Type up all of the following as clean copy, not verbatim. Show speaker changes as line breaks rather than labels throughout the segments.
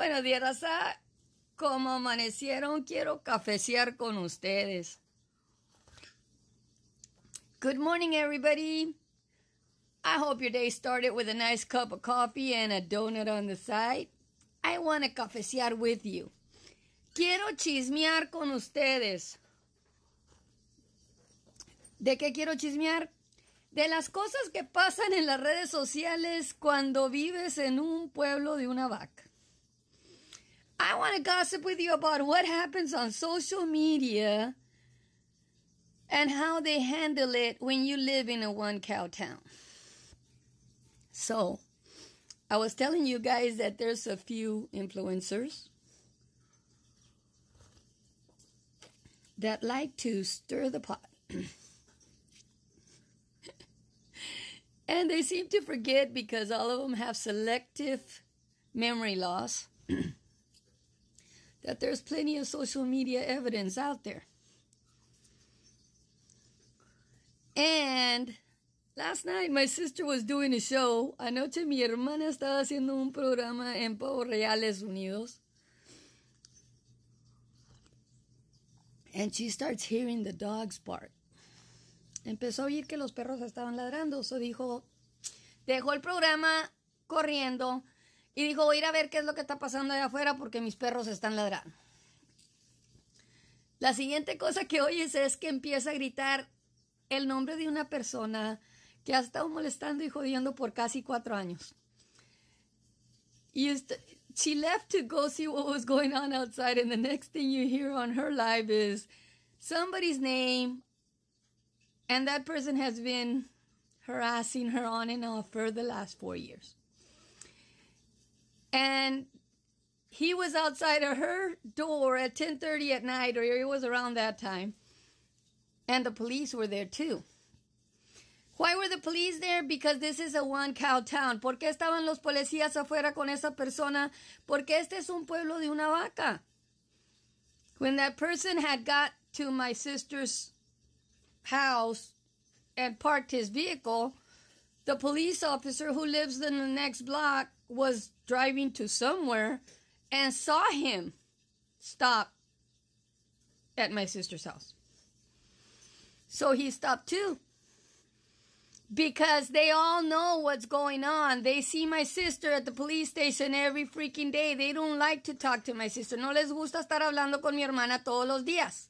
Buenos días, raza. Como amanecieron, quiero cafecear con ustedes. Good morning, everybody. I hope your day started with a nice cup of coffee and a donut on the side. I want to cafecear with you. Quiero chismear con ustedes. ¿De qué quiero chismear? De las cosas que pasan en las redes sociales cuando vives en un pueblo de una vaca. I want to gossip with you about what happens on social media and how they handle it when you live in a one-cow town. So, I was telling you guys that there's a few influencers that like to stir the pot. And they seem to forget, because all of them have selective memory loss, that there's plenty of social media evidence out there. And last night my sister was doing a show. Anoche mi hermana estaba haciendo un programa en Pavos Reales Unidos. And she starts hearing the dogs bark. Empezó a oír que los perros estaban ladrando. So dejó el programa corriendo y dijo, voy a ir a ver qué es lo que está pasando allá afuera porque mis perros están ladrando. La siguiente cosa que oyes es que empieza a gritar el nombre de una persona que ha estado molestando y jodiendo por casi 4 años. She left to go see what was going on outside, and the next thing you hear on her live is somebody's name, and that person has been harassing her on and off for the last 4 years. And he was outside of her door at 10:30 at night, or it was around that time. And the police were there too. Why were the police there? Because this is a one-cow town. ¿Por qué estaban los policías afuera con esa persona? Porque este es un pueblo de una vaca. When that person had got to my sister's house and parked his vehicle, the police officer who lives in the next block was driving to somewhere and saw him stop at my sister's house. So he stopped too. Because they all know what's going on. They see my sister at the police station every freaking day. They don't like to talk to my sister. No les gusta estar hablando con mi hermana todos los días.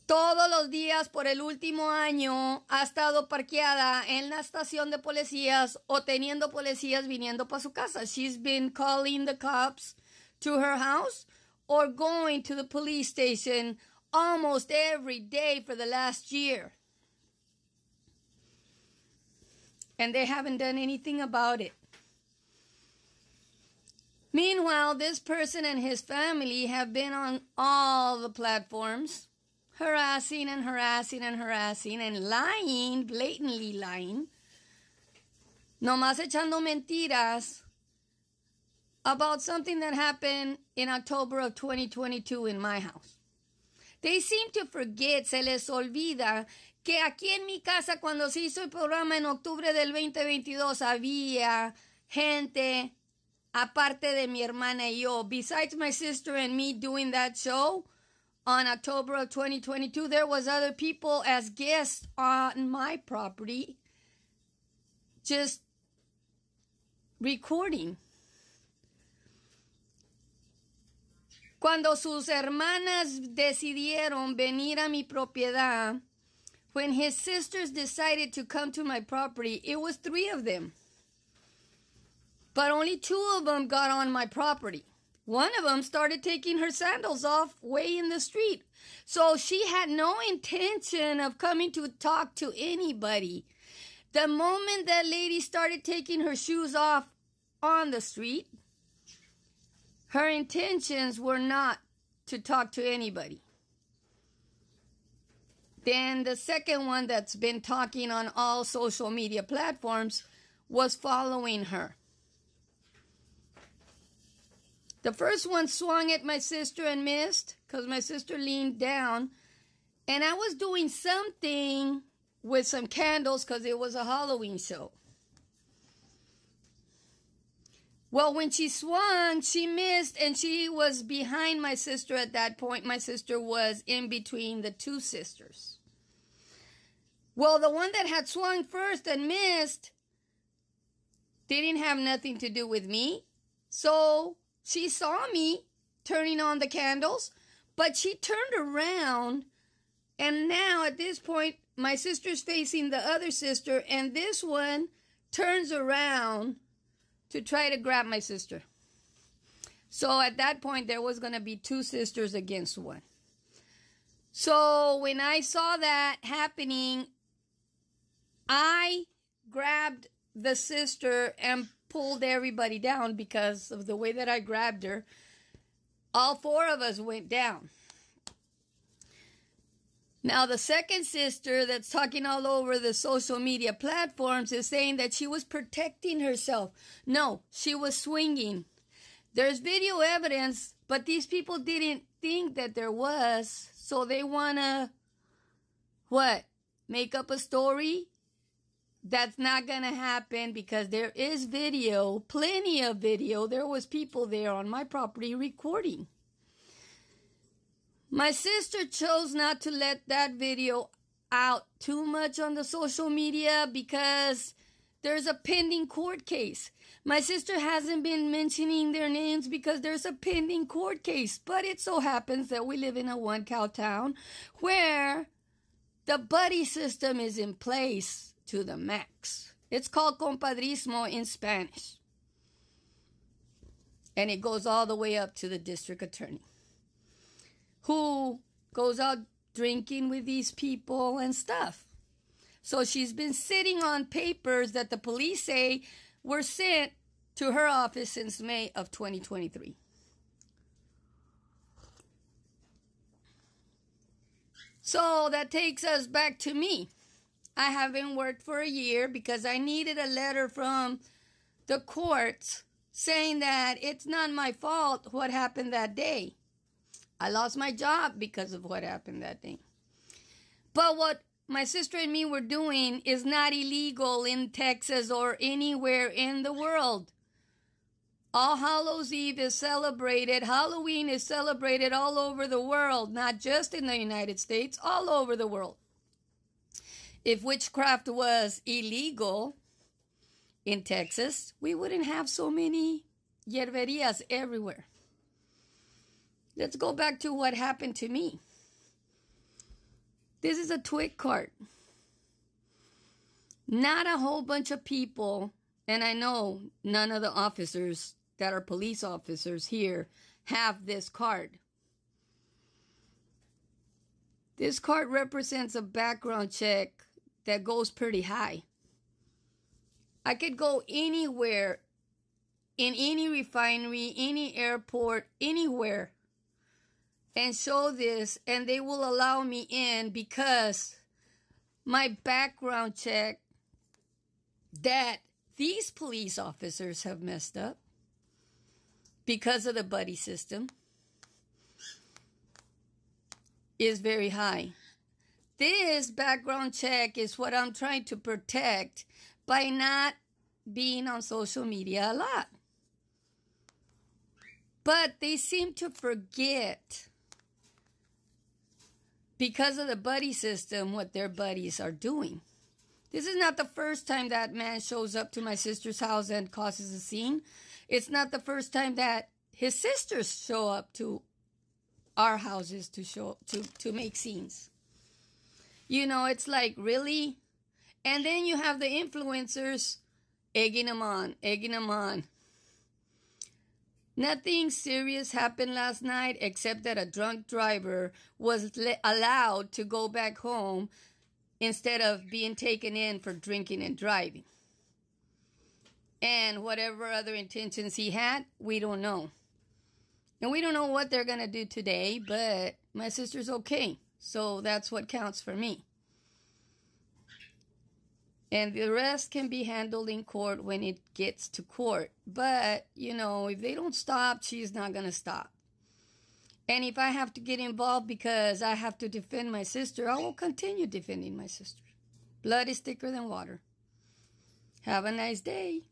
Todos los días por el último año ha estado parqueada en la estación de policías o teniendo policías viniendo para su casa. She's been calling the cops to her house or going to the police station almost every day for the last year. And they haven't done anything about it. Meanwhile, this person and his family have been on all the platforms, harassing and harassing and harassing and lying, blatantly lying, nomás echando mentiras about something that happened in October of 2022 in my house. They seem to forget, se les olvida, que aquí en mi casa cuando se hizo el programa en octubre del 2022 había gente aparte de mi hermana y yo. Besides my sister and me doing that show on October of 2022, there was other people as guests on my property just recording. Cuando sus hermanas decidieron venir a mi propiedad, when his sisters decided to come to my property, it was 3 of them. But only 2 of them got on my property. One of them started taking her sandals off way in the street. So she had no intention of coming to talk to anybody. The moment that lady started taking her shoes off on the street, her intentions were not to talk to anybody. Then the second one that's been talking on all social media platforms was following her. The first one swung at my sister and missed because my sister leaned down. And I was doing something with some candles because it was a Halloween show. Well, when she swung, she missed, and she was behind my sister at that point. My sister was in between the two sisters. Well, the one that had swung first and missed didn't have nothing to do with me. So she saw me turning on the candles, but she turned around, and now at this point, my sister's facing the other sister, and this one turns around to try to grab my sister. So at that point, there was going to be two sisters against one. So when I saw that happening, I grabbed the sister and pulled everybody down because of the way that I grabbed her. All four of us went down. Now, the second sister that's talking all over the social media platforms is saying that she was protecting herself. No, she was swinging. There's video evidence, but these people didn't think that there was. So they want to, what? Make up a story? That's not going to happen because there is video, plenty of video. There was people there on my property recording. My sister chose not to let that video out too much on the social media because there's a pending court case. My sister hasn't been mentioning their names because there's a pending court case. But it so happens that we live in a one-cow town where the buddy system is in place to the max. It's called compadrismo in Spanish. And it goes all the way up to the district attorney, who goes out drinking with these people and stuff. So she's been sitting on papers that the police say were sent to her office since May of 2023. So that takes us back to me. I haven't worked for a year because I needed a letter from the courts saying that it's not my fault what happened that day. I lost my job because of what happened that day. But what my sister and me were doing is not illegal in Texas or anywhere in the world. All Hallows Eve is celebrated. Halloween is celebrated all over the world, not just in the United States, all over the world. If witchcraft was illegal in Texas, we wouldn't have so many yerberias everywhere. Let's go back to what happened to me. This is a twig cart. Not a whole bunch of people, and I know none of the officers that are police officers here have this card. This card represents a background check that goes pretty high. I could go anywhere, in any refinery, any airport, anywhere, and show this, and they will allow me in because my background check that these police officers have messed up because of the buddy system is very high. This background check is what I'm trying to protect by not being on social media a lot. But they seem to forget, because of the buddy system, what their buddies are doing. This is not the first time that man shows up to my sister's house and causes a scene. It's not the first time that his sisters show up to our houses to make scenes. You know, it's like, really? And then you have the influencers egging them on, egging them on. Nothing serious happened last night except that a drunk driver was allowed to go back home instead of being taken in for drinking and driving. And whatever other intentions he had, we don't know. And we don't know what they're going to do today, but my sister's okay. So that's what counts for me. And the rest can be handled in court when it gets to court. But, you know, if they don't stop, she's not going to stop. And if I have to get involved because I have to defend my sister, I will continue defending my sister. Blood is thicker than water. Have a nice day.